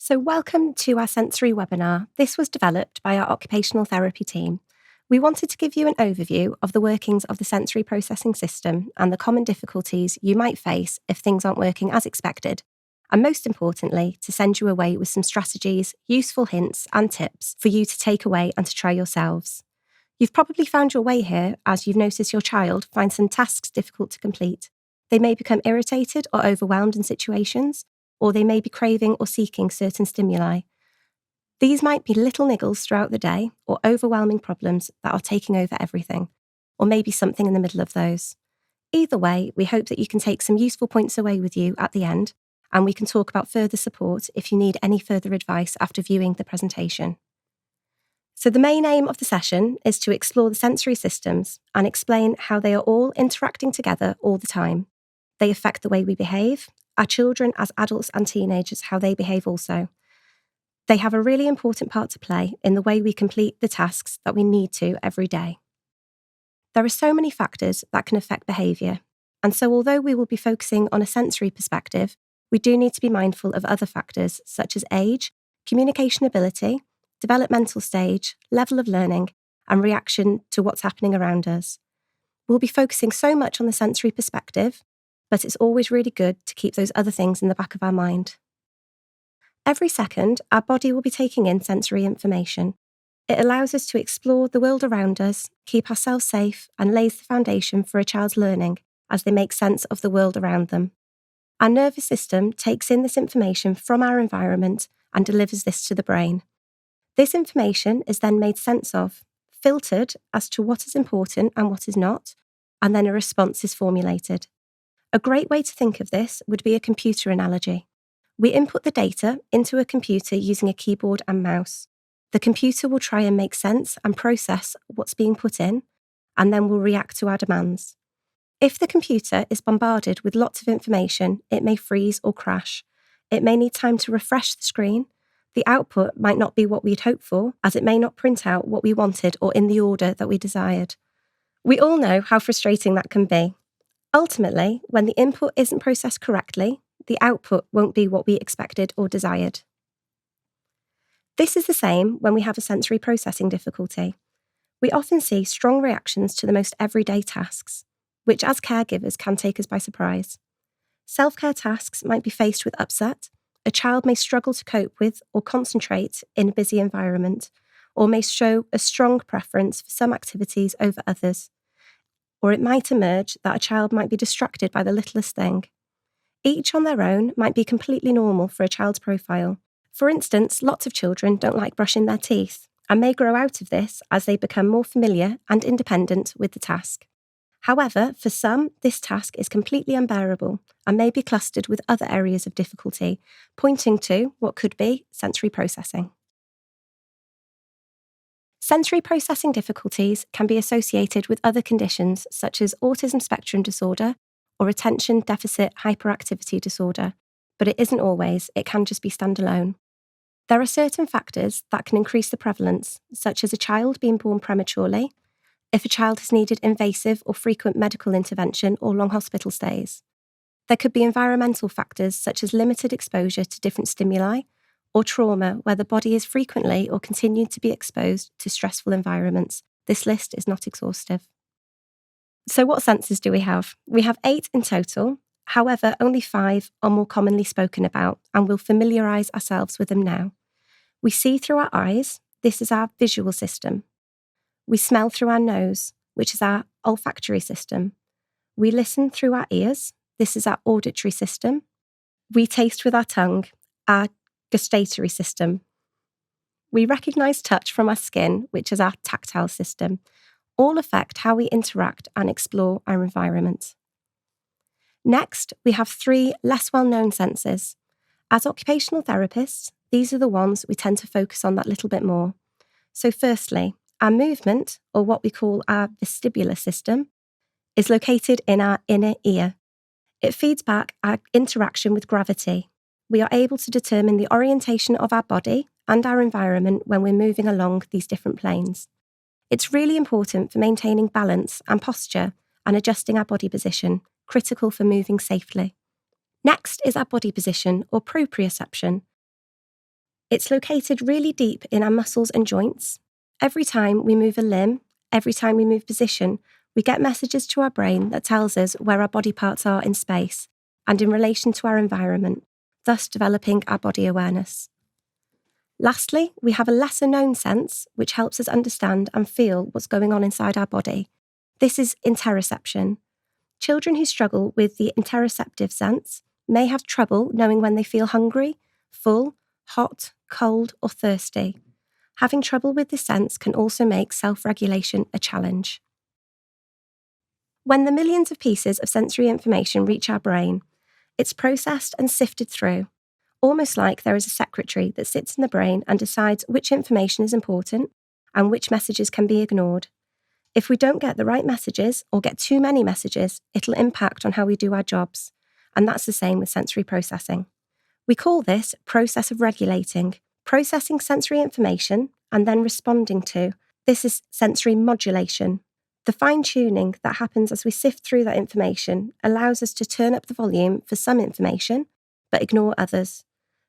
So welcome to our sensory webinar. This was developed by our occupational therapy team. We wanted to give you an overview of the workings of the sensory processing system and the common difficulties you might face if things aren't working as expected, and most importantly, to send you away with some strategies, useful hints and tips for you to take away and to try yourselves. You've probably found your way here as you've noticed your child find some tasks difficult to complete. They may become irritated or overwhelmed in situations, or they may be craving or seeking certain stimuli. These might be little niggles throughout the day or overwhelming problems that are taking over everything, or maybe something in the middle of those. Either way, we hope that you can take some useful points away with you at the end, and we can talk about further support if you need any further advice after viewing the presentation. So the main aim of the session is to explore the sensory systems and explain how they are all interacting together all the time. They affect the way we behave, our children as adults and teenagers, how they behave also. They have a really important part to play in the way we complete the tasks that we need to every day. There are so many factors that can affect behaviour, and so although we will be focusing on a sensory perspective, we do need to be mindful of other factors such as age, communication ability, developmental stage, level of learning, and reaction to what's happening around us. We'll be focusing so much on the sensory perspective, but it's always really good to keep those other things in the back of our mind. Every second, our body will be taking in sensory information. It allows us to explore the world around us, keep ourselves safe, and lays the foundation for a child's learning as they make sense of the world around them. Our nervous system takes in this information from our environment and delivers this to the brain. This information is then made sense of, filtered as to what is important and what is not, and then a response is formulated. A great way to think of this would be a computer analogy. We input the data into a computer using a keyboard and mouse. The computer will try and make sense and process what's being put in, and then will react to our demands. If the computer is bombarded with lots of information, it may freeze or crash. It may need time to refresh the screen. The output might not be what we'd hoped for, as it may not print out what we wanted or in the order that we desired. We all know how frustrating that can be. Ultimately, when the input isn't processed correctly, the output won't be what we expected or desired. This is the same when we have a sensory processing difficulty. We often see strong reactions to the most everyday tasks, which as caregivers can take us by surprise. Self-care tasks might be faced with upset, a child may struggle to cope with or concentrate in a busy environment, or may show a strong preference for some activities over others. Or it might emerge that a child might be distracted by the littlest thing. Each on their own might be completely normal for a child's profile. For instance, lots of children don't like brushing their teeth and may grow out of this as they become more familiar and independent with the task. However, for some, this task is completely unbearable and may be clustered with other areas of difficulty, pointing to what could be sensory processing. Sensory processing difficulties can be associated with other conditions such as autism spectrum disorder or attention deficit hyperactivity disorder, but it isn't always, it can just be standalone. There are certain factors that can increase the prevalence, such as a child being born prematurely, if a child has needed invasive or frequent medical intervention or long hospital stays. There could be environmental factors such as limited exposure to different stimuli, or trauma where the body is frequently or continued to be exposed to stressful environments. This list is not exhaustive. So what senses do we have? We have 8 in total. However, only 5 are more commonly spoken about, and we'll familiarise ourselves with them now. We see through our eyes. This is our visual system. We smell through our nose, which is our olfactory system. We listen through our ears. This is our auditory system. We taste with our tongue, our gustatory system. We recognise touch from our skin, which is our tactile system. All affect how we interact and explore our environment. Next, we have 3 less well-known senses. As occupational therapists, these are the ones we tend to focus on that little bit more. So firstly, our movement, or what we call our vestibular system, is located in our inner ear. It feeds back our interaction with gravity. We are able to determine the orientation of our body and our environment when we're moving along these different planes. It's really important for maintaining balance and posture and adjusting our body position, critical for moving safely. Next is our body position, or proprioception. It's located really deep in our muscles and joints. Every time we move a limb, every time we move position, we get messages to our brain that tells us where our body parts are in space and in relation to our environment, thus developing our body awareness. Lastly, we have a lesser known sense which helps us understand and feel what's going on inside our body. This is interoception. Children who struggle with the interoceptive sense may have trouble knowing when they feel hungry, full, hot, cold, or thirsty. Having trouble with this sense can also make self-regulation a challenge. When the millions of pieces of sensory information reach our brain, it's processed and sifted through, almost like there is a secretary that sits in the brain and decides which information is important and which messages can be ignored. If we don't get the right messages or get too many messages, it'll impact on how we do our jobs. And that's the same with sensory processing. We call this process of regulating, processing sensory information and then responding to. This is sensory modulation. The fine-tuning that happens as we sift through that information allows us to turn up the volume for some information, but ignore others.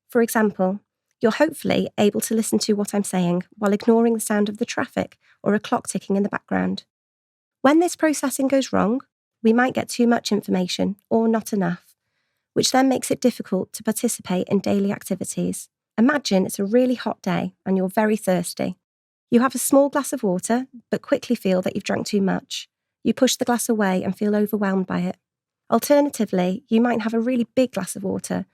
For example, you're hopefully able to listen to what I'm saying while ignoring the sound of the traffic or a clock ticking in the background. When this processing goes wrong, we might get too much information or not enough, which then makes it difficult to participate in daily activities. Imagine it's a really hot day and you're very thirsty. You have a small glass of water, but quickly feel that you've drank too much. You push the glass away and feel overwhelmed by it. Alternatively, you might have a really big glass of water,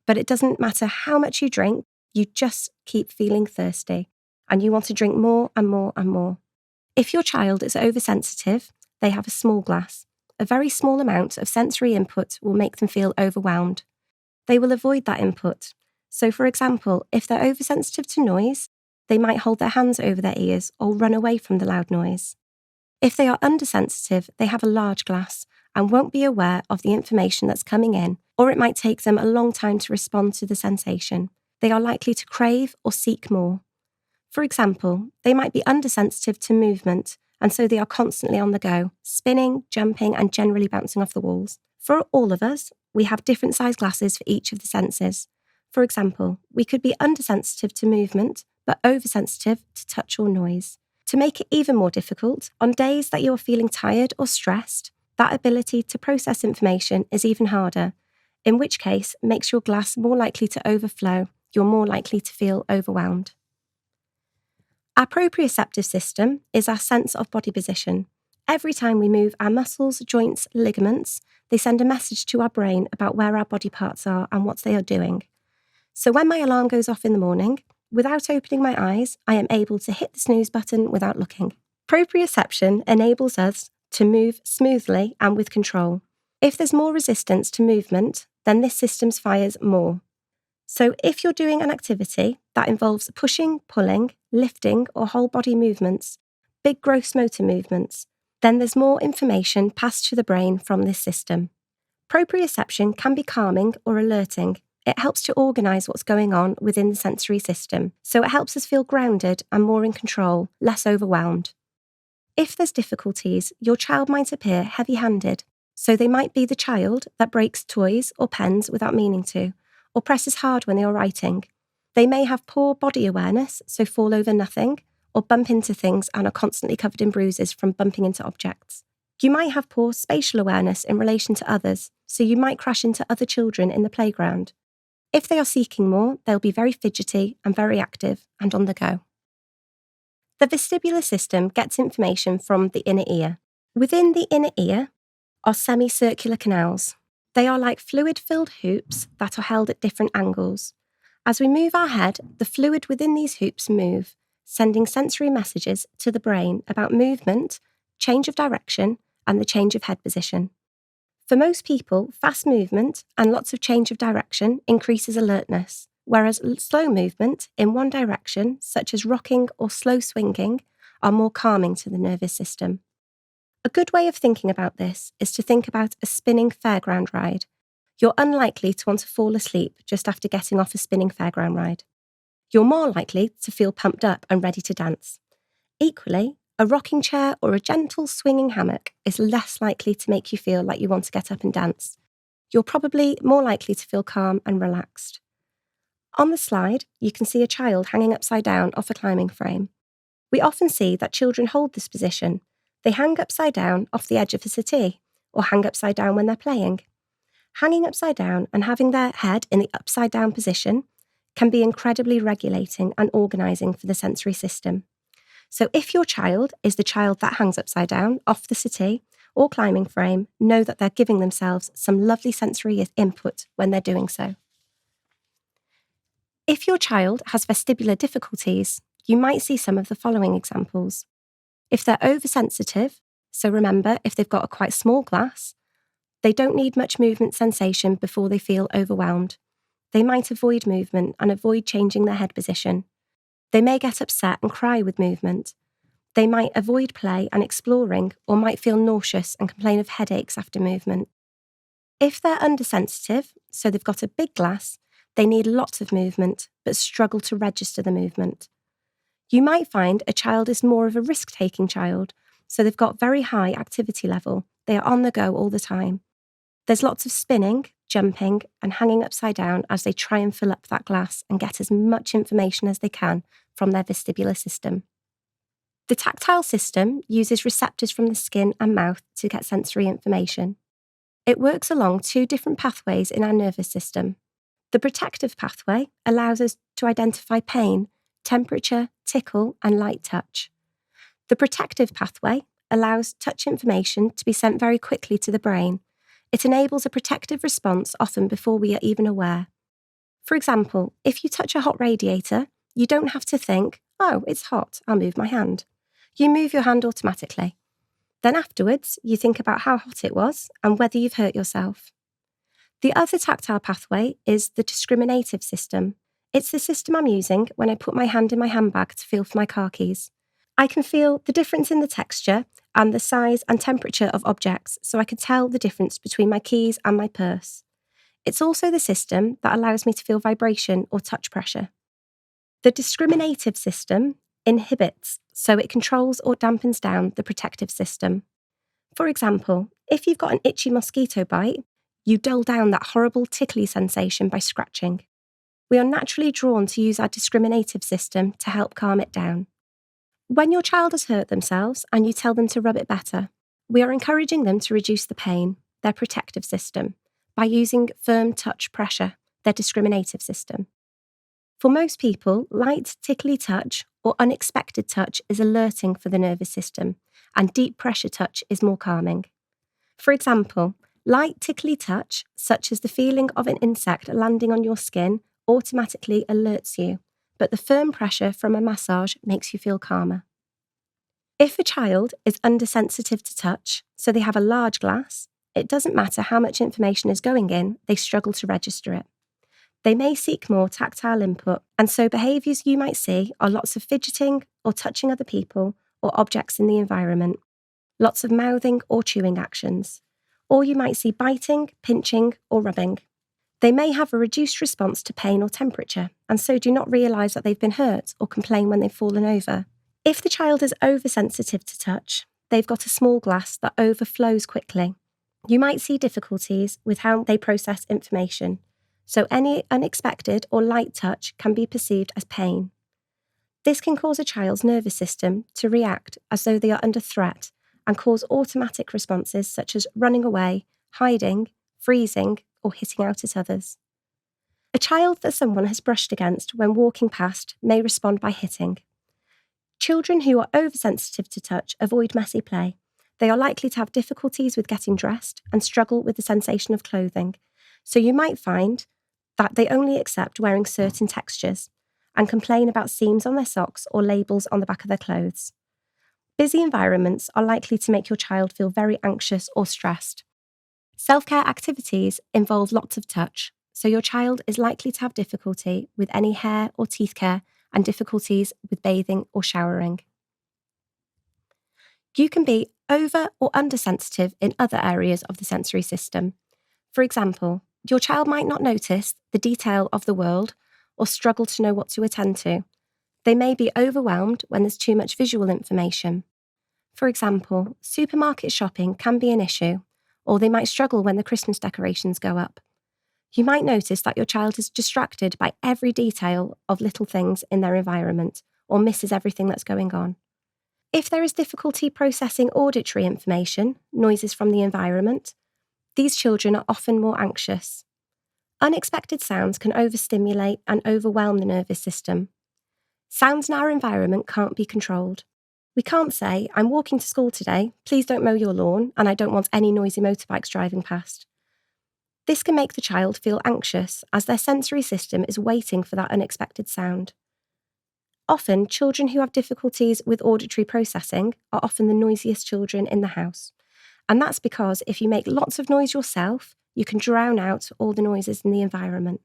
but it doesn't matter how much you drink, you just keep feeling thirsty, and you want to drink more and more and more. If your child is oversensitive, they have a small glass. A very small amount of sensory input will make them feel overwhelmed. They will avoid that input. So, for example, if they're oversensitive to noise, they might hold their hands over their ears or run away from the loud noise. If they are undersensitive, they have a large glass and won't be aware of the information that's coming in, or it might take them a long time to respond to the sensation. They are likely to crave or seek more. For example, they might be undersensitive to movement, and so they are constantly on the go, spinning, jumping, and generally bouncing off the walls. For all of us, we have different size glasses for each of the senses. For example, we could be undersensitive to movement, but oversensitive to touch or noise. To make it even more difficult, on days that you are feeling tired or stressed, that ability to process information is even harder, in which case makes your glass more likely to overflow. You're more likely to feel overwhelmed. Our proprioceptive system is our sense of body position. Every time we move our muscles, joints, ligaments, they send a message to our brain about where our body parts are and what they are doing. So when my alarm goes off in the morning, without opening my eyes, I am able to hit the snooze button without looking. Proprioception enables us to move smoothly and with control. If there's more resistance to movement, then this system fires more. So if you're doing an activity that involves pushing, pulling, lifting, or whole body movements, big gross motor movements, then there's more information passed to the brain from this system. Proprioception can be calming or alerting. It helps to organise what's going on within the sensory system, so it helps us feel grounded and more in control, less overwhelmed. If there's difficulties, your child might appear heavy-handed, so they might be the child that breaks toys or pens without meaning to, or presses hard when they are writing. They may have poor body awareness, so fall over nothing, or bump into things and are constantly covered in bruises from bumping into objects. You might have poor spatial awareness in relation to others, so you might crash into other children in the playground. If they are seeking more, they'll be very fidgety and very active and on the go. The vestibular system gets information from the inner ear. Within the inner ear are semicircular canals. They are like fluid-filled hoops that are held at different angles. As we move our head, the fluid within these hoops move, sending sensory messages to the brain about movement, change of direction, and the change of head position. For most people, fast movement and lots of change of direction increases alertness, whereas slow movement in one direction, such as rocking or slow swinging, are more calming to the nervous system. A good way of thinking about this is to think about a spinning fairground ride. You're unlikely to want to fall asleep just after getting off a spinning fairground ride. You're more likely to feel pumped up and ready to dance. Equally, a rocking chair or a gentle swinging hammock is less likely to make you feel like you want to get up and dance. You're probably more likely to feel calm and relaxed. On the slide, you can see a child hanging upside down off a climbing frame. We often see that children hold this position. They hang upside down off the edge of a settee, or hang upside down when they're playing. Hanging upside down and having their head in the upside down position can be incredibly regulating and organising for the sensory system. So if your child is the child that hangs upside down off the settee or climbing frame, know that they're giving themselves some lovely sensory input when they're doing so. If your child has vestibular difficulties, you might see some of the following examples. If they're oversensitive, so remember, if they've got a quite small glass, they don't need much movement sensation before they feel overwhelmed. They might avoid movement and avoid changing their head position. They may get upset and cry with movement. They might avoid play and exploring, or might feel nauseous and complain of headaches after movement. If they're undersensitive, so they've got a big glass, they need lots of movement, but struggle to register the movement. You might find a child is more of a risk-taking child, so they've got very high activity level. They are on the go all the time. There's lots of spinning, jumping, and hanging upside down as they try and fill up that glass and get as much information as they can from their vestibular system. The tactile system uses receptors from the skin and mouth to get sensory information. It works along two different pathways in our nervous system. The protective pathway allows us to identify pain, temperature, tickle, and light touch. The protective pathway allows touch information to be sent very quickly to the brain. It enables a protective response often before we are even aware. For example, if you touch a hot radiator, you don't have to think, oh, it's hot, I'll move my hand. You move your hand automatically. Then afterwards, you think about how hot it was and whether you've hurt yourself. The other tactile pathway is the discriminative system. It's the system I'm using when I put my hand in my handbag to feel for my car keys. I can feel the difference in the texture and the size and temperature of objects, so I can tell the difference between my keys and my purse. It's also the system that allows me to feel vibration or touch pressure. The discriminative system inhibits, so it controls or dampens down the protective system. For example, if you've got an itchy mosquito bite, you dull down that horrible tickly sensation by scratching. We are naturally drawn to use our discriminative system to help calm it down. When your child has hurt themselves and you tell them to rub it better, we are encouraging them to reduce the pain, their protective system, by using firm touch pressure, their discriminative system. For most people, light, tickly touch or unexpected touch is alerting for the nervous system, and deep pressure touch is more calming. For example, light, tickly touch, such as the feeling of an insect landing on your skin, automatically alerts you, but the firm pressure from a massage makes you feel calmer. If a child is undersensitive to touch, so they have a large glass, it doesn't matter how much information is going in, they struggle to register it. They may seek more tactile input, and so behaviours you might see are lots of fidgeting or touching other people or objects in the environment, lots of mouthing or chewing actions, or you might see biting, pinching or rubbing. They may have a reduced response to pain or temperature, and so do not realise that they've been hurt or complain when they've fallen over. If the child is oversensitive to touch, they've got a small glass that overflows quickly. You might see difficulties with how they process information, so any unexpected or light touch can be perceived as pain. This can cause a child's nervous system to react as though they are under threat and cause automatic responses such as running away, hiding, freezing, or hitting out at others. A child that someone has brushed against when walking past may respond by hitting. Children who are oversensitive to touch avoid messy play. They are likely to have difficulties with getting dressed and struggle with the sensation of clothing, so you might find that they only accept wearing certain textures and complain about seams on their socks or labels on the back of their clothes. Busy environments are likely to make your child feel very anxious or stressed. Self-care activities involve lots of touch, so your child is likely to have difficulty with any hair or teeth care and difficulties with bathing or showering. You can be over or undersensitive in other areas of the sensory system. For example, your child might not notice the detail of the world or struggle to know what to attend to. They may be overwhelmed when there's too much visual information. For example, supermarket shopping can be an issue, or they might struggle when the Christmas decorations go up. You might notice that your child is distracted by every detail of little things in their environment or misses everything that's going on. If there is difficulty processing auditory information, noises from the environment, these children are often more anxious. Unexpected sounds can overstimulate and overwhelm the nervous system. Sounds in our environment can't be controlled. We can't say, I'm walking to school today, please don't mow your lawn, and I don't want any noisy motorbikes driving past. This can make the child feel anxious as their sensory system is waiting for that unexpected sound. Often, children who have difficulties with auditory processing are often the noisiest children in the house. And that's because if you make lots of noise yourself, you can drown out all the noises in the environment.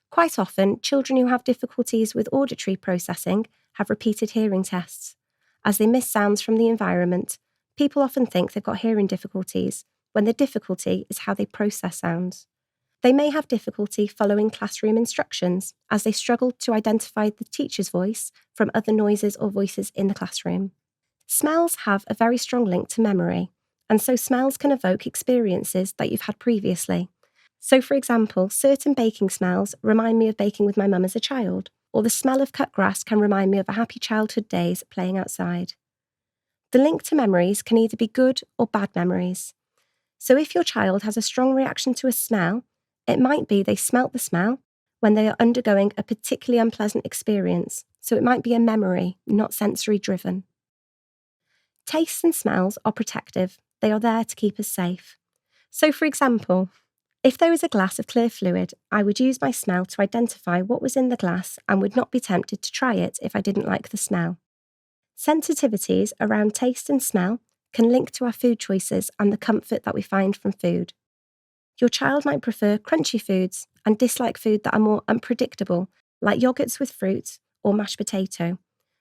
Quite often, children who have difficulties with auditory processing have repeated hearing tests. As they miss sounds from the environment, people often think they've got hearing difficulties, when the difficulty is how they process sounds. They may have difficulty following classroom instructions as they struggle to identify the teacher's voice from other noises or voices in the classroom. Smells have a very strong link to memory, and so smells can evoke experiences that you've had previously. So, for example, certain baking smells remind me of baking with my mum as a child, or the smell of cut grass can remind me of a happy childhood days playing outside. The link to memories can either be good or bad memories. So if your child has a strong reaction to a smell, it might be they smelt the smell when they are undergoing a particularly unpleasant experience, so it might be a memory, not sensory driven. Tastes and smells are protective. They are there to keep us safe. So, for example, if there was a glass of clear fluid, I would use my smell to identify what was in the glass and would not be tempted to try it if I didn't like the smell. Sensitivities around taste and smell can link to our food choices and the comfort that we find from food. Your child might prefer crunchy foods and dislike food that are more unpredictable, like yogurts with fruit or mashed potato,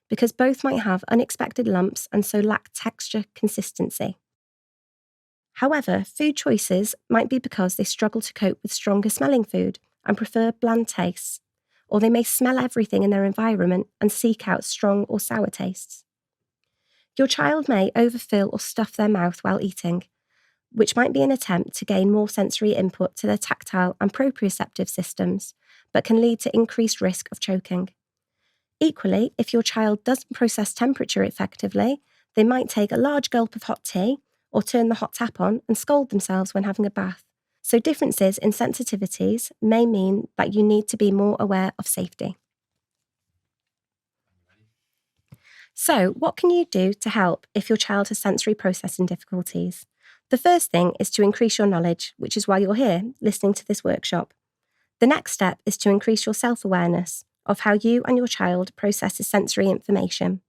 because both might have unexpected lumps and so lack texture consistency. However, food choices might be because they struggle to cope with stronger smelling food and prefer bland tastes, or they may smell everything in their environment and seek out strong or sour tastes. Your child may overfill or stuff their mouth while eating, which might be an attempt to gain more sensory input to their tactile and proprioceptive systems, but can lead to increased risk of choking. Equally, if your child doesn't process temperature effectively, they might take a large gulp of hot tea or turn the hot tap on and scald themselves when having a bath. So differences in sensitivities may mean that you need to be more aware of safety. So, what can you do to help if your child has sensory processing difficulties? The first thing is to increase your knowledge, which is why you're here listening to this workshop. The next step is to increase your self-awareness of how you and your child processes sensory information.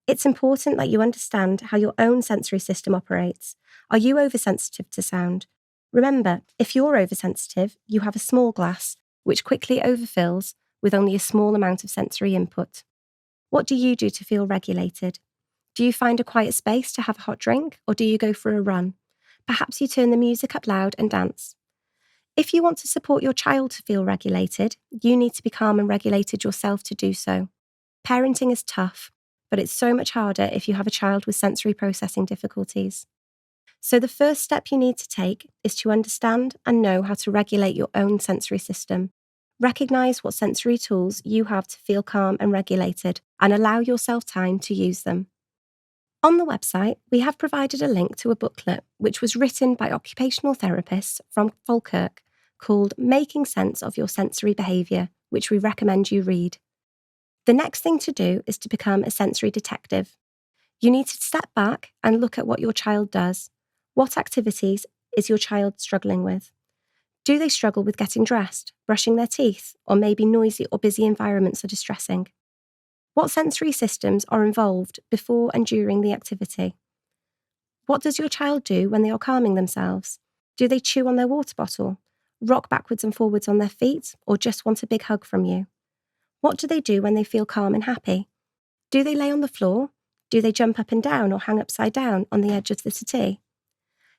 It's important that you understand how your own sensory system operates. Are you oversensitive to sound? Remember, if you're oversensitive, you have a small glass, which quickly overfills with only a small amount of sensory input. What do you do to feel regulated? Do you find a quiet space to have a hot drink, or do you go for a run? Perhaps you turn the music up loud and dance. If you want to support your child to feel regulated, you need to be calm and regulated yourself to do so. Parenting is tough, but it's so much harder if you have a child with sensory processing difficulties. So the first step you need to take is to understand and know how to regulate your own sensory system. Recognise what sensory tools you have to feel calm and regulated, and allow yourself time to use them. On the website, we have provided a link to a booklet which was written by occupational therapists from Falkirk called Making Sense of Your Sensory Behaviour, which we recommend you read. The next thing to do is to become a sensory detective. You need to step back and look at what your child does. What activities is your child struggling with? Do they struggle with getting dressed, brushing their teeth, or maybe noisy or busy environments are distressing? What sensory systems are involved before and during the activity? What does your child do when they are calming themselves? Do they chew on their water bottle, rock backwards and forwards on their feet, or just want a big hug from you? What do they do when they feel calm and happy? Do they lay on the floor? Do they jump up and down or hang upside down on the edge of the settee?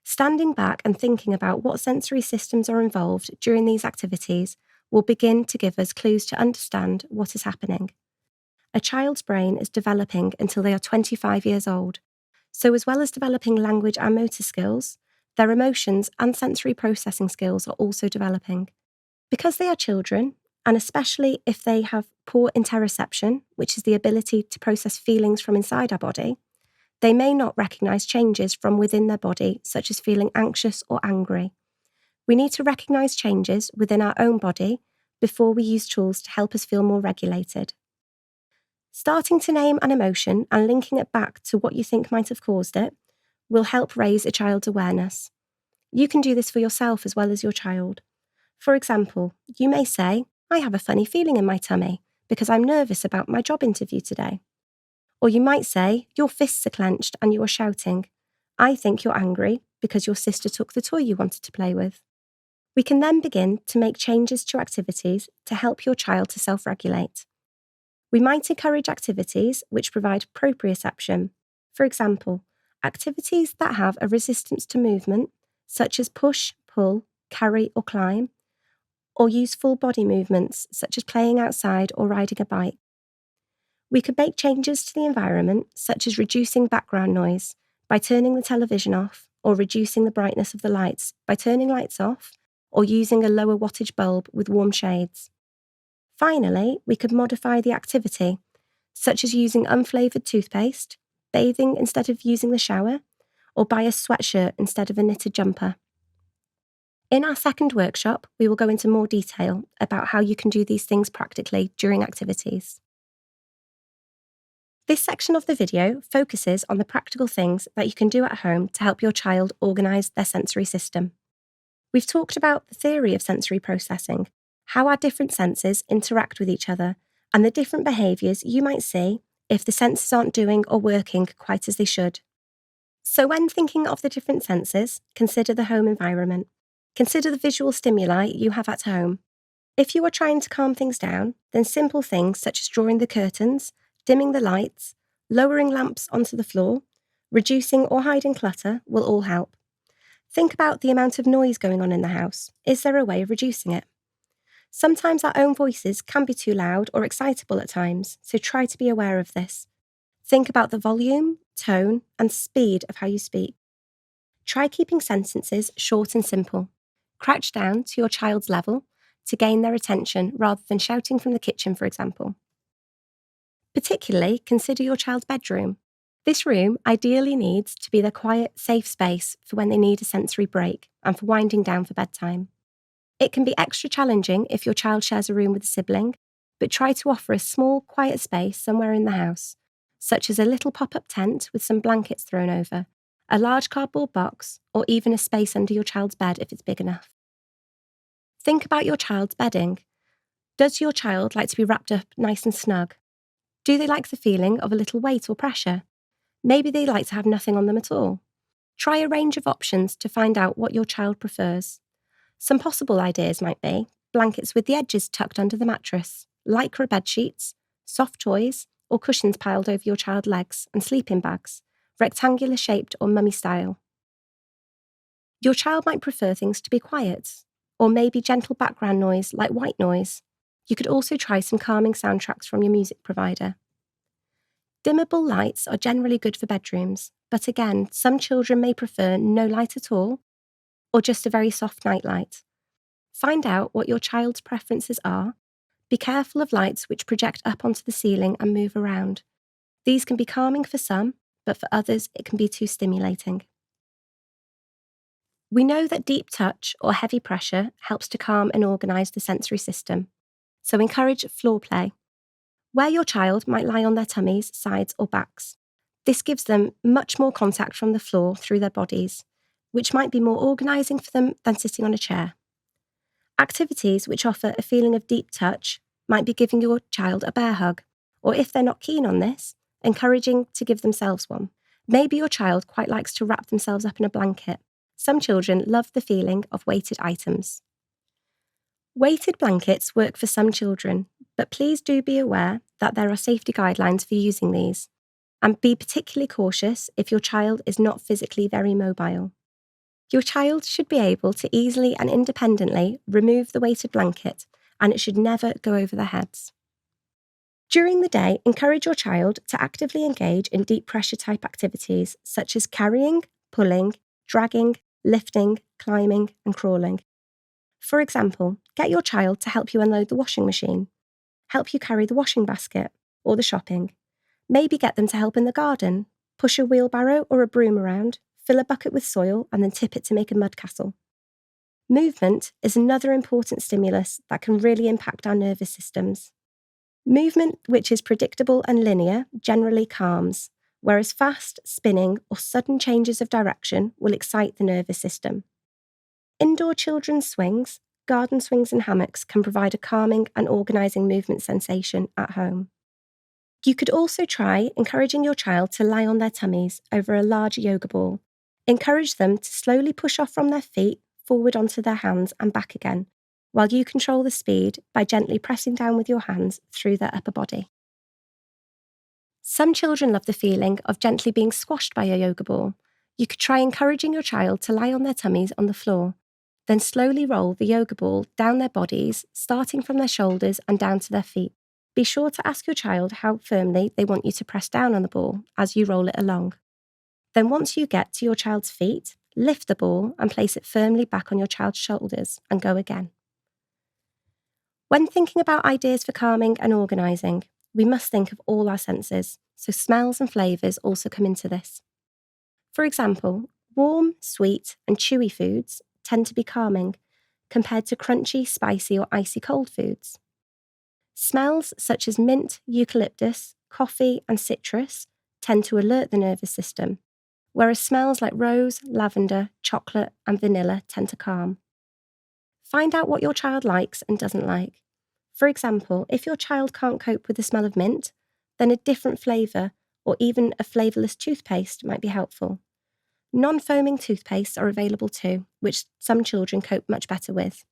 Standing back and thinking about what sensory systems are involved during these activities will begin to give us clues to understand what is happening. A child's brain is developing until they are 25 years old, so as well as developing language and motor skills, their emotions and sensory processing skills are also developing. Because they are children, and especially if they have poor interoception, which is the ability to process feelings from inside our body, they may not recognise changes from within their body, such as feeling anxious or angry. We need to recognise changes within our own body before we use tools to help us feel more regulated. Starting to name an emotion and linking it back to what you think might have caused it will help raise a child's awareness. You can do this for yourself as well as your child. For example, you may say, "I have a funny feeling in my tummy because I'm nervous about my job interview today." Or you might say, "Your fists are clenched and you are shouting. I think you're angry because your sister took the toy you wanted to play with." We can then begin to make changes to activities to help your child to self-regulate. We might encourage activities which provide proprioception. For example, activities that have a resistance to movement, such as push, pull, carry or climb, or use full body movements, such as playing outside or riding a bike. We could make changes to the environment, such as reducing background noise by turning the television off, or reducing the brightness of the lights by turning lights off, or using a lower wattage bulb with warm shades. Finally, we could modify the activity, such as using unflavoured toothpaste, bathing instead of using the shower, or buy a sweatshirt instead of a knitted jumper. In our second workshop, we will go into more detail about how you can do these things practically during activities. This section of the video focuses on the practical things that you can do at home to help your child organise their sensory system. We've talked about the theory of sensory processing, how our different senses interact with each other, and the different behaviours you might see if the senses aren't doing or working quite as they should. So when thinking of the different senses, consider the home environment. Consider the visual stimuli you have at home. If you are trying to calm things down, then simple things such as drawing the curtains, dimming the lights, lowering lamps onto the floor, reducing or hiding clutter will all help. Think about the amount of noise going on in the house. Is there a way of reducing it? Sometimes our own voices can be too loud or excitable at times, so try to be aware of this. Think about the volume, tone, and speed of how you speak. Try keeping sentences short and simple. Crouch down to your child's level to gain their attention rather than shouting from the kitchen, for example. Particularly, consider your child's bedroom. This room ideally needs to be their quiet, safe space for when they need a sensory break and for winding down for bedtime. It can be extra challenging if your child shares a room with a sibling, but try to offer a small, quiet space somewhere in the house, such as a little pop-up tent with some blankets thrown over, a large cardboard box, or even a space under your child's bed if it's big enough. Think about your child's bedding. Does your child like to be wrapped up nice and snug? Do they like the feeling of a little weight or pressure? Maybe they like to have nothing on them at all. Try a range of options to find out what your child prefers. Some possible ideas might be blankets with the edges tucked under the mattress, lycra bed sheets, soft toys, or cushions piled over your child's legs, and sleeping bags, rectangular shaped or mummy style. Your child might prefer things to be quiet, or maybe gentle background noise like white noise. You could also try some calming soundtracks from your music provider. Dimmable lights are generally good for bedrooms, but again, some children may prefer no light at all, or just a very soft night light. Find out what your child's preferences are. Be careful of lights which project up onto the ceiling and move around. These can be calming for some, but for others it can be too stimulating. We know that deep touch or heavy pressure helps to calm and organise the sensory system, so encourage floor play, where your child might lie on their tummies, sides or backs. This gives them much more contact from the floor through their bodies, which might be more organising for them than sitting on a chair. Activities which offer a feeling of deep touch might be giving your child a bear hug, or if they're not keen on this, encouraging to give themselves one. Maybe your child quite likes to wrap themselves up in a blanket. Some children love the feeling of weighted items. Weighted blankets work for some children, but please do be aware that there are safety guidelines for using these, and be particularly cautious if your child is not physically very mobile. Your child should be able to easily and independently remove the weighted blanket, and it should never go over their heads. During the day, encourage your child to actively engage in deep pressure type activities such as carrying, pulling, dragging, lifting, climbing, and crawling. For example, get your child to help you unload the washing machine, help you carry the washing basket or the shopping. Maybe get them to help in the garden, push a wheelbarrow or a broom around, fill a bucket with soil and then tip it to make a mud castle. Movement is another important stimulus that can really impact our nervous systems. Movement, which is predictable and linear, generally calms, whereas fast, spinning, or sudden changes of direction will excite the nervous system. Indoor children's swings, garden swings, and hammocks can provide a calming and organising movement sensation at home. You could also try encouraging your child to lie on their tummies over a large yoga ball. Encourage them to slowly push off from their feet, forward onto their hands and back again, while you control the speed by gently pressing down with your hands through their upper body. Some children love the feeling of gently being squashed by a yoga ball. You could try encouraging your child to lie on their tummies on the floor, then slowly roll the yoga ball down their bodies, starting from their shoulders and down to their feet. Be sure to ask your child how firmly they want you to press down on the ball as you roll it along. Then once you get to your child's feet, lift the ball and place it firmly back on your child's shoulders and go again. When thinking about ideas for calming and organising, we must think of all our senses, so smells and flavours also come into this. For example, warm, sweet and chewy foods tend to be calming compared to crunchy, spicy or icy cold foods. Smells such as mint, eucalyptus, coffee and citrus tend to alert the nervous system, whereas smells like rose, lavender, chocolate and vanilla tend to calm. Find out what your child likes and doesn't like. For example, if your child can't cope with the smell of mint, then a different flavour or even a flavourless toothpaste might be helpful. Non-foaming toothpastes are available too, which some children cope much better with.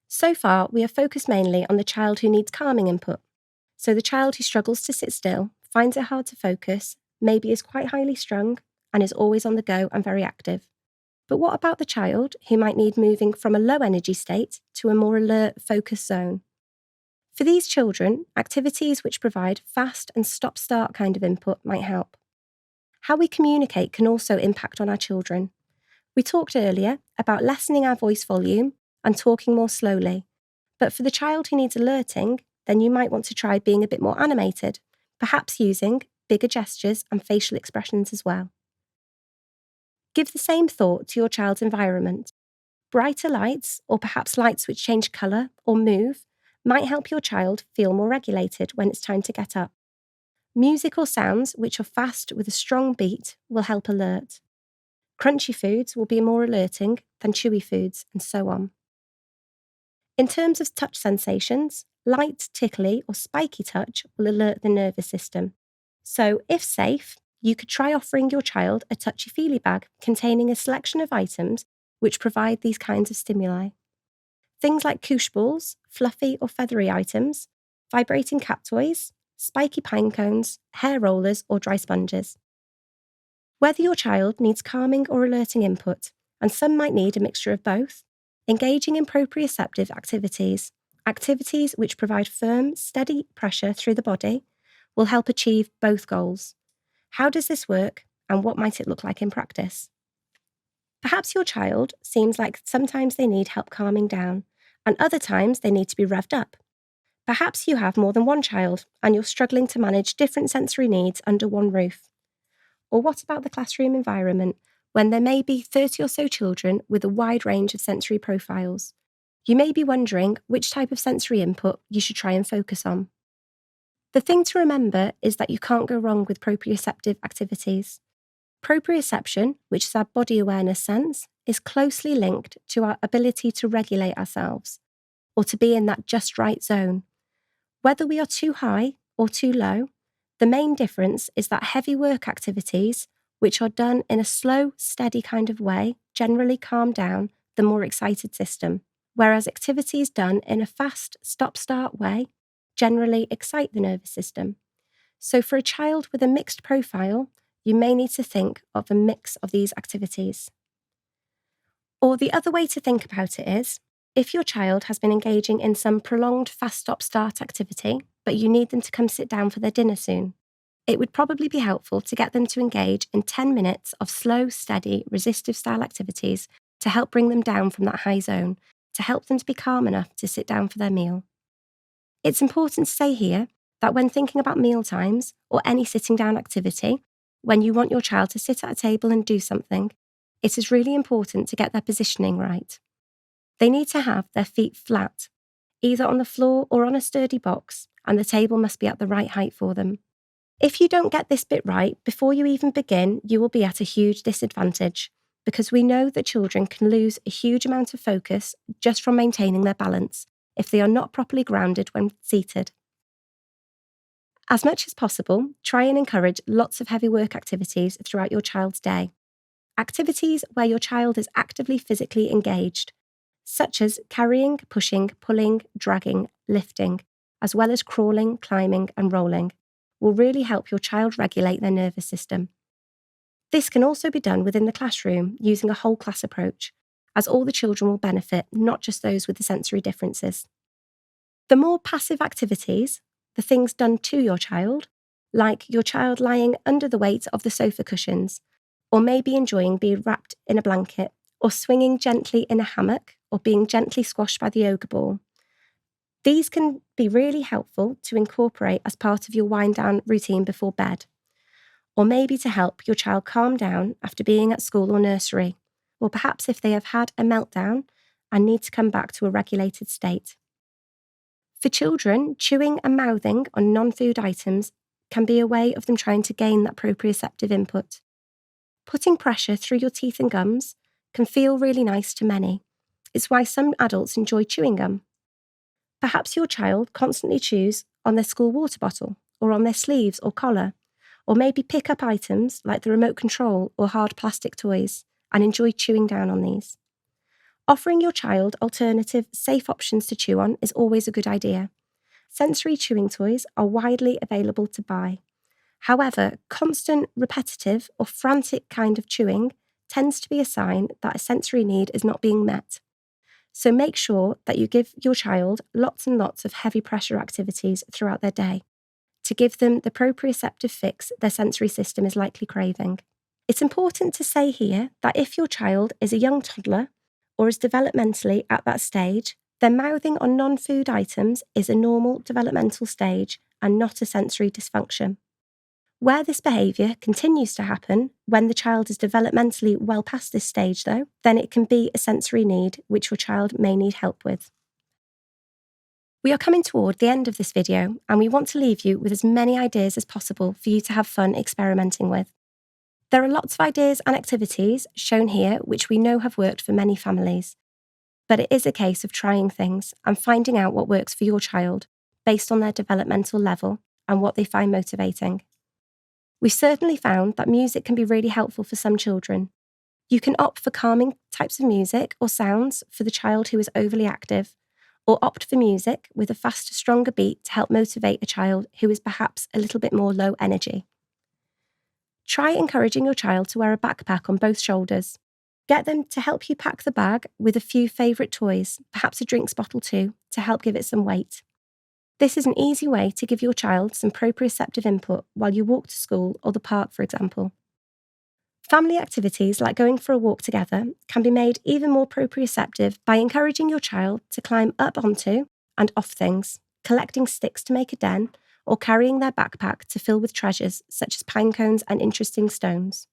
So far, we have focused mainly on the child who needs calming input. So the child who struggles to sit still, finds it hard to focus, maybe is quite highly strung, and is always on the go and very active. But what about the child who might need moving from a low energy state to a more alert, focused zone? For these children, activities which provide fast and stop-start kind of input might help. How we communicate can also impact on our children. We talked earlier about lessening our voice volume and talking more slowly. But for the child who needs alerting, then you might want to try being a bit more animated, perhaps using bigger gestures and facial expressions as well. Give the same thought to your child's environment. Brighter lights, or perhaps lights which change colour or move, might help your child feel more regulated when it's time to get up. Music or sounds which are fast with a strong beat will help alert. Crunchy foods will be more alerting than chewy foods, and so on. In terms of touch sensations, light, tickly or spiky touch will alert the nervous system. So, if safe, you could try offering your child a touchy-feely bag containing a selection of items which provide these kinds of stimuli. Things like koosh balls, fluffy or feathery items, vibrating cat toys, spiky pine cones, hair rollers or dry sponges. Whether your child needs calming or alerting input, and some might need a mixture of both, engaging in proprioceptive activities, activities which provide firm, steady pressure through the body, will help achieve both goals. How does this work, and what might it look like in practice? Perhaps your child seems like sometimes they need help calming down, and other times they need to be revved up. Perhaps you have more than one child, and you're struggling to manage different sensory needs under one roof. Or what about the classroom environment, when there may be 30 or so children with a wide range of sensory profiles? You may be wondering which type of sensory input you should try and focus on. The thing to remember is that you can't go wrong with proprioceptive activities. Proprioception, which is our body awareness sense, is closely linked to our ability to regulate ourselves, or to be in that just right zone. Whether we are too high or too low, the main difference is that heavy work activities, which are done in a slow, steady kind of way, generally calm down the more excited system, whereas activities done in a fast, stop-start way generally excite the nervous system. So for a child with a mixed profile, you may need to think of a mix of these activities. Or the other way to think about it is, if your child has been engaging in some prolonged fast stop-start activity, but you need them to come sit down for their dinner soon, it would probably be helpful to get them to engage in 10 minutes of slow, steady, resistive style activities to help bring them down from that high zone, to help them to be calm enough to sit down for their meal. It's important to say here that when thinking about meal times or any sitting down activity, when you want your child to sit at a table and do something, it is really important to get their positioning right. They need to have their feet flat, either on the floor or on a sturdy box, and the table must be at the right height for them. If you don't get this bit right before you even begin, you will be at a huge disadvantage, because we know that children can lose a huge amount of focus just from maintaining their balance if they are not properly grounded when seated. As much as possible, try and encourage lots of heavy work activities throughout your child's day. Activities where your child is actively physically engaged, such as carrying, pushing, pulling, dragging, lifting, as well as crawling, climbing, and rolling, will really help your child regulate their nervous system. This can also be done within the classroom using a whole class approach, as all the children will benefit, not just those with the sensory differences. The more passive activities, the things done to your child, like your child lying under the weight of the sofa cushions, or maybe enjoying being wrapped in a blanket, or swinging gently in a hammock, or being gently squashed by the yoga ball. These can be really helpful to incorporate as part of your wind-down routine before bed, or maybe to help your child calm down after being at school or nursery, or perhaps if they have had a meltdown and need to come back to a regulated state. For children, chewing and mouthing on non-food items can be a way of them trying to gain that proprioceptive input. Putting pressure through your teeth and gums can feel really nice to many. It's why some adults enjoy chewing gum. Perhaps your child constantly chews on their school water bottle, or on their sleeves or collar, or maybe pick up items like the remote control or hard plastic toys and enjoy chewing down on these. Offering your child alternative, safe options to chew on is always a good idea. Sensory chewing toys are widely available to buy. However, constant, repetitive, or frantic kind of chewing tends to be a sign that a sensory need is not being met. So make sure that you give your child lots and lots of heavy pressure activities throughout their day to give them the proprioceptive fix their sensory system is likely craving. It's important to say here that if your child is a young toddler or is developmentally at that stage, then mouthing on non-food items is a normal developmental stage and not a sensory dysfunction. Where this behaviour continues to happen when the child is developmentally well past this stage, though, then it can be a sensory need which your child may need help with. We are coming toward the end of this video, and we want to leave you with as many ideas as possible for you to have fun experimenting with. There are lots of ideas and activities shown here which we know have worked for many families, but it is a case of trying things and finding out what works for your child based on their developmental level and what they find motivating. We've certainly found that music can be really helpful for some children. You can opt for calming types of music or sounds for the child who is overly active, or opt for music with a faster, stronger beat to help motivate a child who is perhaps a little bit more low energy. Try encouraging your child to wear a backpack on both shoulders. Get them to help you pack the bag with a few favourite toys, perhaps a drinks bottle too, to help give it some weight. This is an easy way to give your child some proprioceptive input while you walk to school or the park, for example. Family activities like going for a walk together can be made even more proprioceptive by encouraging your child to climb up onto and off things, collecting sticks to make a den, or carrying their backpack to fill with treasures such as pine cones and interesting stones.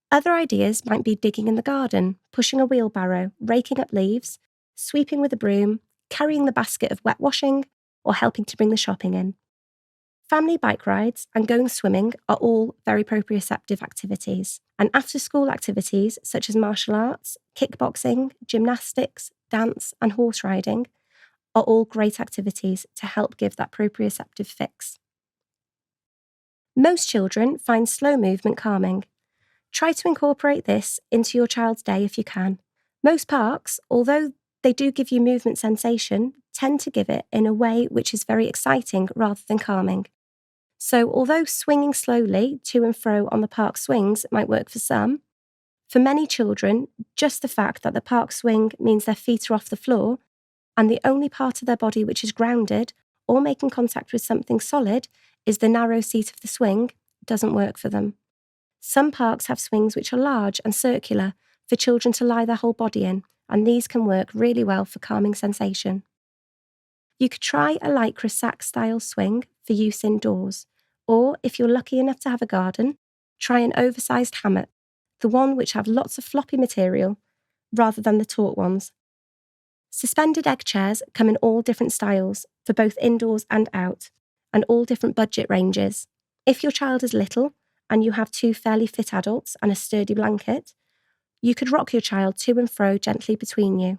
Other ideas might be digging in the garden, pushing a wheelbarrow, raking up leaves, sweeping with a broom, carrying the basket of wet washing, or helping to bring the shopping in. Family bike rides and going swimming are all very proprioceptive activities, and after-school activities such as martial arts, kickboxing, gymnastics, dance, and horse riding are all great activities to help give that proprioceptive fix. Most children find slow movement calming. Try to incorporate this into your child's day if you can. Most parks, although they do give you movement sensation, tend to give it in a way which is very exciting rather than calming. So although swinging slowly to and fro on the park swings might work for some, for many children, just the fact that the park swing means their feet are off the floor and the only part of their body which is grounded or making contact with something solid is the narrow seat of the swing doesn't work for them. Some parks have swings which are large and circular for children to lie their whole body in, and these can work really well for calming sensation. You could try a lycra sack-style swing for use indoors, or if you're lucky enough to have a garden, try an oversized hammock, the one which have lots of floppy material rather than the taut ones. Suspended egg chairs come in all different styles for both indoors and out, and all different budget ranges. If your child is little and you have 2 fairly fit adults and a sturdy blanket, you could rock your child to and fro gently between you.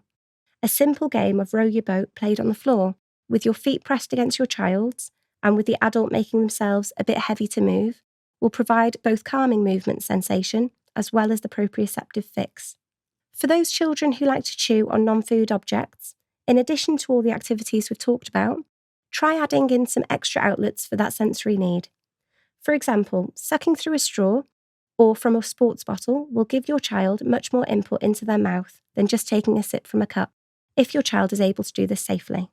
A simple game of row your boat played on the floor, with your feet pressed against your child's and with the adult making themselves a bit heavy to move, will provide both calming movement sensation as well as the proprioceptive fix. For those children who like to chew on non-food objects, in addition to all the activities we've talked about, try adding in some extra outlets for that sensory need. For example, sucking through a straw or from a sports bottle will give your child much more input into their mouth than just taking a sip from a cup, if your child is able to do this safely.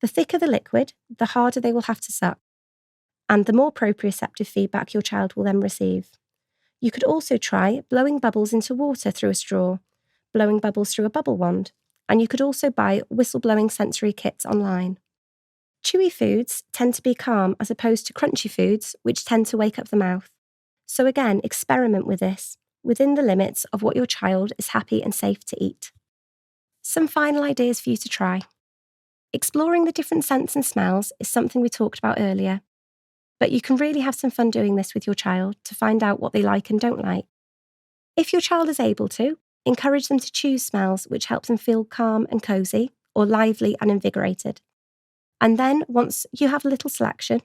The thicker the liquid, the harder they will have to suck, and the more proprioceptive feedback your child will then receive. You could also try blowing bubbles into water through a straw, blowing bubbles through a bubble wand, and you could also buy whistle-blowing sensory kits online. Chewy foods tend to be calm as opposed to crunchy foods, which tend to wake up the mouth. So again, experiment with this, within the limits of what your child is happy and safe to eat. Some final ideas for you to try. Exploring the different scents and smells is something we talked about earlier, but you can really have some fun doing this with your child to find out what they like and don't like. If your child is able to, encourage them to choose smells which help them feel calm and cosy or lively and invigorated. And then, once you have a little selection,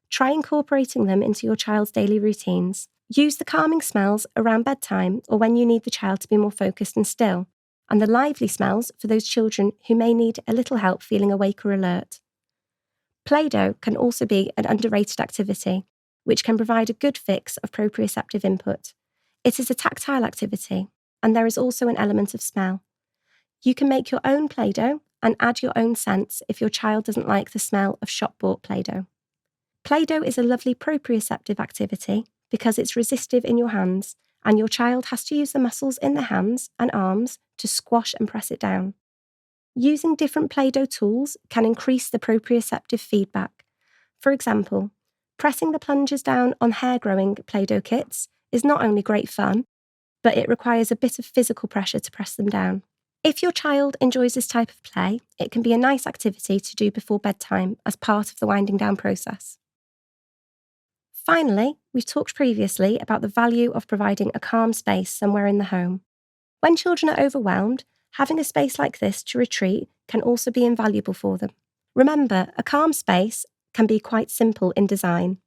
try incorporating them into your child's daily routines. Use the calming smells around bedtime or when you need the child to be more focused and still, and the lively smells for those children who may need a little help feeling awake or alert. Play-Doh can also be an underrated activity, which can provide a good fix of proprioceptive input. It is a tactile activity, and there is also an element of smell. You can make your own Play-Doh and add your own scents if your child doesn't like the smell of shop-bought Play-Doh. Play-Doh is a lovely proprioceptive activity because it's resistive in your hands, and your child has to use the muscles in their hands and arms to squash and press it down. Using different Play-Doh tools can increase the proprioceptive feedback. For example, pressing the plungers down on hair-growing Play-Doh kits is not only great fun, but it requires a bit of physical pressure to press them down. If your child enjoys this type of play, it can be a nice activity to do before bedtime as part of the winding down process. Finally, we've talked previously about the value of providing a calm space somewhere in the home. When children are overwhelmed, having a space like this to retreat can also be invaluable for them. Remember, a calm space can be quite simple in design.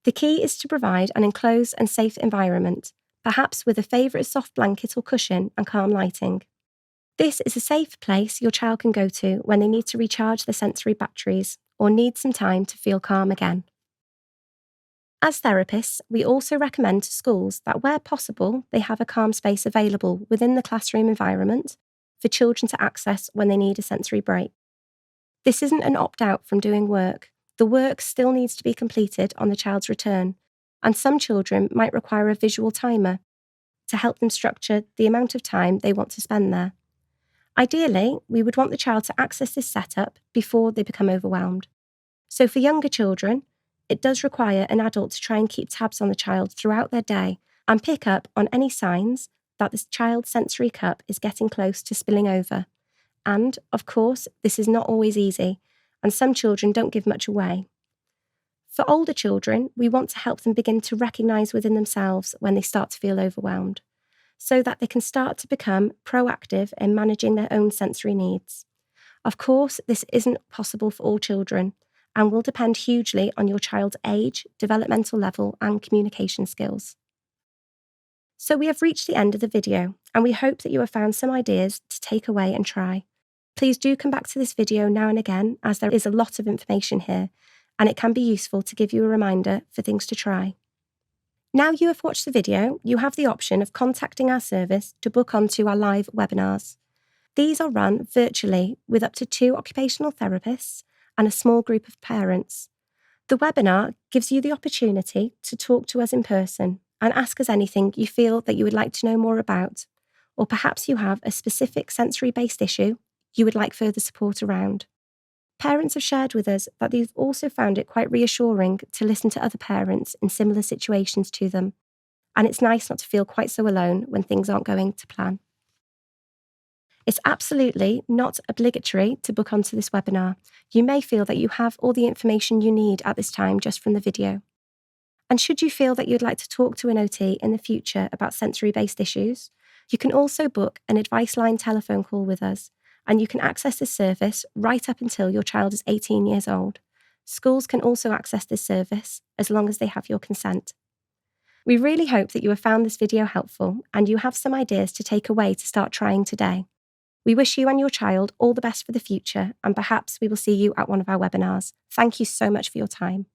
The key is to provide an enclosed and safe environment, perhaps with a favourite soft blanket or cushion and calm lighting. This is a safe place your child can go to when they need to recharge their sensory batteries or need some time to feel calm again. As therapists, we also recommend to schools that where possible, they have a calm space available within the classroom environment for children to access when they need a sensory break. This isn't an opt-out from doing work. The work still needs to be completed on the child's return, and some children might require a visual timer to help them structure the amount of time they want to spend there. Ideally, we would want the child to access this setup before they become overwhelmed. So for younger children, it does require an adult to try and keep tabs on the child throughout their day and pick up on any signs that this child's sensory cup is getting close to spilling over. And, of course, this is not always easy, and some children don't give much away. For older children, we want to help them begin to recognise within themselves when they start to feel overwhelmed, so that they can start to become proactive in managing their own sensory needs. Of course, this isn't possible for all children, and will depend hugely on your child's age, developmental level, and communication skills. So we have reached the end of the video, and we hope that you have found some ideas to take away and try. Please do come back to this video now and again, as there is a lot of information here, and it can be useful to give you a reminder for things to try. Now you have watched the video, you have the option of contacting our service to book onto our live webinars. These are run virtually with up to 2 occupational therapists and a small group of parents. The webinar gives you the opportunity to talk to us in person and ask us anything you feel that you would like to know more about, or perhaps you have a specific sensory-based issue you would like further support around. Parents have shared with us that they've also found it quite reassuring to listen to other parents in similar situations to them, and it's nice not to feel quite so alone when things aren't going to plan. It's absolutely not obligatory to book onto this webinar. You may feel that you have all the information you need at this time just from the video. And should you feel that you'd like to talk to an OT in the future about sensory-based issues, you can also book an advice line telephone call with us, and you can access this service right up until your child is 18 years old. Schools can also access this service as long as they have your consent. We really hope that you have found this video helpful and you have some ideas to take away to start trying today. We wish you and your child all the best for the future, and perhaps we will see you at one of our webinars. Thank you so much for your time.